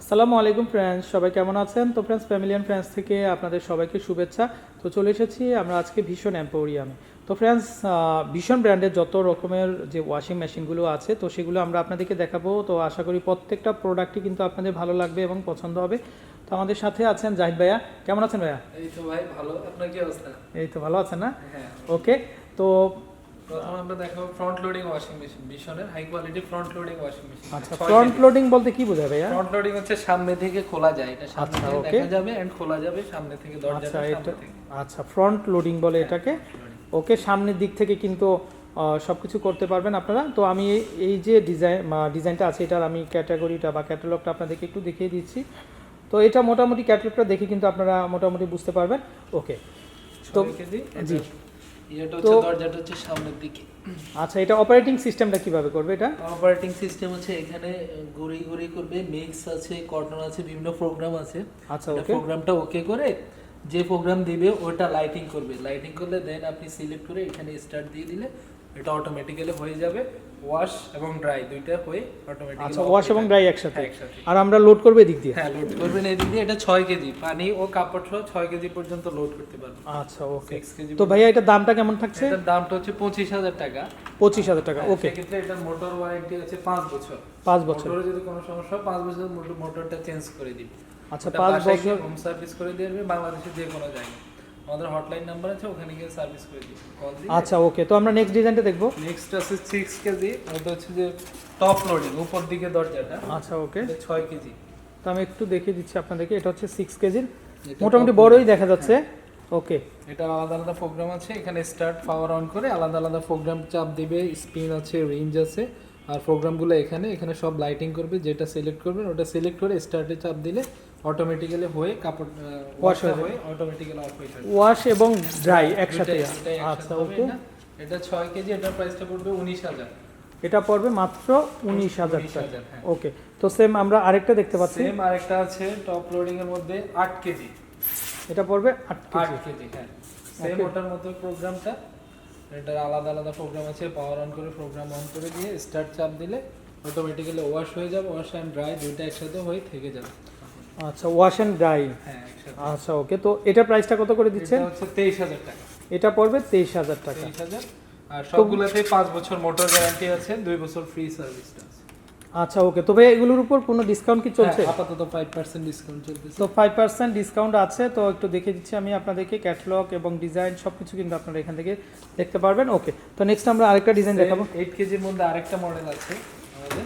আসসালামু আলাইকুম ফ্রেন্ডস, সবাই কেমন আছেন? তো ফ্রেন্ডস, ফ্যামিলি অ্যান্ড ফ্রেন্ডস থেকে আপনাদের সবাইকে শুভেচ্ছা। তো চলে এসেছি আমরা আজকে ভীষণ এম্পোরিয়ামে। তো ফ্রেন্ডস, ভীষণ ব্র্যান্ডের যত রকমের যে ওয়াশিং মেশিনগুলো আছে তো সেগুলো আমরা আপনাদেরকে দেখাবো। তো আশা করি প্রত্যেকটা প্রোডাক্টই কিন্তু আপনাদের ভালো লাগবে এবং পছন্দ হবে। তো আমাদের সাথে আছেন জাহিদ ভাইয়া। কেমন আছেন ভাইয়া? এই তো ভাই ভালো। আপনার কি অবস্থা? এই তো ভালো আছেন না? হ্যাঁ। ওকে। তো প্রথম আমরা দেখাবো ফ্রন্ট লোডিং ওয়াশিং মেশিন, ভীষণের high quality front loading washing machine. আচ্ছা, ফ্রন্ট লোডিং বলতে কি বোঝায় ভাইয়া? ফ্রন্ট লোডিং হচ্ছে সামনে থেকে খোলা যায়, এটা সামনে আচ্ছা, থেকে ওকে। দেখা যাবে এন্ড খোলা যাবে সামনে থেকে, দরজাটা আচ্ছা, সামনে এটা থেকে। আচ্ছা ফ্রন্ট লোডিং বলে এটাকে। ওকে, সামনের দিক থেকে কিন্তু সব কিছু করতে পারবেন আপনারা। তো আমি এই যে ডিজাইনটা আছে এটার আমি ক্যাটাগরিটা বা ক্যাটালগটা আপনাদেরকে একটু দেখিয়ে দিচ্ছি। তো এটা মোটামুটি ক্যাটালগটা দেখে কিন্তু আপনারা মোটামুটি বুঝতে পারবেন। ওকে, তো জি, এটা তো হচ্ছে দরজাটা হচ্ছে সামনের দিকে। আচ্ছা, এটা অপারেটিং সিস্টেমটা কিভাবে করবে এটা? অপারেটিং সিস্টেম হচ্ছে এখানে ঘুরি ঘুরি করবে, মিক্স আছে, কটন আছে, বিভিন্ন প্রোগ্রাম আছে। আচ্ছা, ওকে। প্রোগ্রামটা ওকে করে যে প্রোগ্রাম দিবে ওটা লাইটিং করবে, লাইটিং করলে দেন আপনি সিলেক্ট করে এখানে স্টার্ট দিয়ে দিলে এটা অটোমেটিক্যালি হয়ে যাবে। ওয়াশ এবং ড্রাই দুইটা হয়ে অটোমেটিক্যালি। আচ্ছা, ওয়াশ এবং ড্রাই একসাথে। একসাথে। আর আমরা লোড করব এদিক দিয়ে? হ্যাঁ, লোড করবেন এদিক দিয়ে। এটা 6 কেজি পানি ও কাপড় সহ 6 কেজি পর্যন্ত লোড করতে পারবেন। আচ্ছা, ওকে। 6 কেজি। তো ভাইয়া এটার দামটা কেমন থাকছে? এটার দামটা হচ্ছে 25,000 টাকা। 25,000 টাকা, ওকে। সেক্ষেত্রে এটার মোটর ওয়ারেন্টি আছে 5 বছর। 5 বছর। মোটরে যদি কোনো সমস্যা হয় 5 বছর মোটরটা চেঞ্জ করে দিবে। আচ্ছা, 5 বছর হোম সার্ভিস করে দিয়ে দেবে বাংলাদেশের যে কোনো জায়গায়। আমাদের হটলাইন নাম্বার আছে, ওখানে গিয়ে সার্ভিস করে দিবে, কল দিয়ে। আচ্ছা, ওকে। তো আমরা নেক্সট ডিজাইনটা দেখবো। নেক্সট আছে 6 কেজি। ওটা হচ্ছে যে টপ লোডিং, উপর দিকে দরজাটা। আচ্ছা, ওকে। এটা 6 কেজি। তো আমি একটু দেখিয়ে দিচ্ছি আপনাদেরকে। এটা হচ্ছে 6 কেজির, এটা মোটামুটি top বড়ই loading। দেখা যাচ্ছে। ওকে, এটা আলাদা আলাদা প্রোগ্রাম আছে, এখানে স্টার্ট পাওয়ার অন করে আলাদা আলাদা প্রোগ্রাম চাপ দিবে, স্পিন আছে, রেঞ্জ আছে। আর প্রোগ্রামগুলো এখানে এখানে সব লাইটিং করবে, যেটা সিলেক্ট করবেন ওটা সিলেক্ট করে স্টার্টে চাপ দিলে অটোমেটিক্যালি হয়ে কাপড় ওয়াশ হয়ে অটোমেটিক্যালি অফ হয়ে যাবে। ওয়াশ এবং ড্রাই একসাথে। দুইটাই একসাথে আচ্ছা, হবে ওকে। এটা 6 কেজি, এটার প্রাইসটা পড়বে 19,000। এটা পড়বে মাত্র 19,000 টাকা। 19,000, হ্যাঁ। ওকে, তো সেম আমরা আরেকটা দেখতে পাচ্ছি। সেম আরেকটা আছে টপ লোডিং এর মধ্যে 8 কেজি। এটা পড়বে 8 কেজি। 8 কেজি, হ্যাঁ। Same Okay. ওটার মতো প্রোগ্রামটা, এটার আলাদা আলাদা প্রোগ্রাম আছে। পাওয়ার অন করে প্রোগ্রাম অন করে দিয়ে স্টার্ট চাপ দিলে অটোমেটিক্যালি ওয়াশ হয়ে যাবে, ওয়াশ এন্ড ড্রাই দুইটা একসাথে হয়ে থেকে যাবে। আচ্ছা, ওয়াশ এন্ড ড্রাই। হ্যাঁ, একসাথে। আচ্ছা, ওকে। তো এটার প্রাইসটা কত করে দিচ্ছেন? এটা হচ্ছে 23,000 টাকা। এটা পড়বে 23,000 টাকা। 23,000। আর সবগুলোতে 5 বছর মোটর গ্যারান্টি আছে, 2 বছর ফ্রি সার্ভিসটা আছে। আচ্ছা, ওকে। তো ভাই এগুলোর উপর কোনো ডিসকাউন্ট কি চলছে? হ্যাঁ, আপাতত 5% ডিসকাউন্ট চলতেছে। তো 5% ডিসকাউন্ট আছে। তো একটু দেখে দিচ্ছি আমি আপনাদেরকে, ক্যাটালগ এবং ডিজাইন সব কিছু কিন্তু আপনারা এখান থেকে দেখতে পারবেন। ওকে, তো নেক্সট আমরা আরেকটা ডিজাইন দেখাবো। 8 কেজির মধ্যে আরেকটা মডেল আছে আমাদের।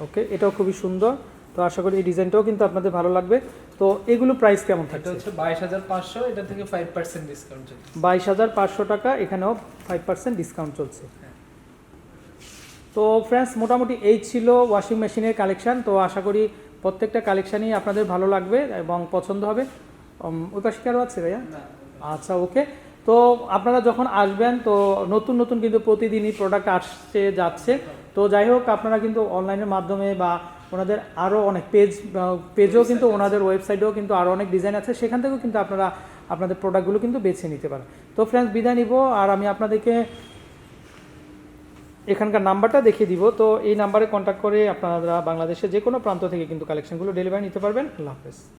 ওকে, এটাও খুবই সুন্দর। তো আশা করি এই ডিজাইনটাও কিন্তু আপনাদের ভালো লাগবে। তো এগুলো প্রাইস কেমন এটা থাকছে? হচ্ছে 22,500, এটা থেকে 5% ডিসকাউন্ট চলছে। 22,500 টাকা, এখানেও 5% ডিসকাউন্ট চলছে। হ্যাঁ। তো ফ্রেন্ডস, মোটামুটি এই ছিল ওয়াশিং মেশিনের কালেকশন। তো আশা করি প্রত্যেকটা কালেকশানই আপনাদের ভালো লাগবে এবং পছন্দ হবে। ওই পাশে কি আরও আছে ভাইয়া? না। আচ্ছা, ওকে। তো আপনারা যখন আসবেন তো নতুন নতুন কিন্তু প্রতিদিনই প্রোডাক্ট আসছে যাচ্ছে। তো যাই হোক, আপনারা কিন্তু অনলাইনের মাধ্যমে বা ওনাদের আরও অনেক পেজও কিন্তু, ওনাদের ওয়েবসাইটেও কিন্তু আরও অনেক ডিজাইন আছে, সেখান থেকেও কিন্তু আপনারা আপনাদের প্রোডাক্টগুলো কিন্তু বেছে নিতে পারেন। তো ফ্রেন্ডস, বিদায় নিব। আর আমি আপনাদেরকে এখানকার নাম্বারটা দেখিয়ে দিব। তো এই নাম্বারে কন্ট্যাক্ট করে আপনারা বাংলাদেশের যে কোনো প্রান্ত থেকে কিন্তু কালেকশনগুলো ডেলিভারি নিতে পারবেন। আল্লাহ হাফেজ।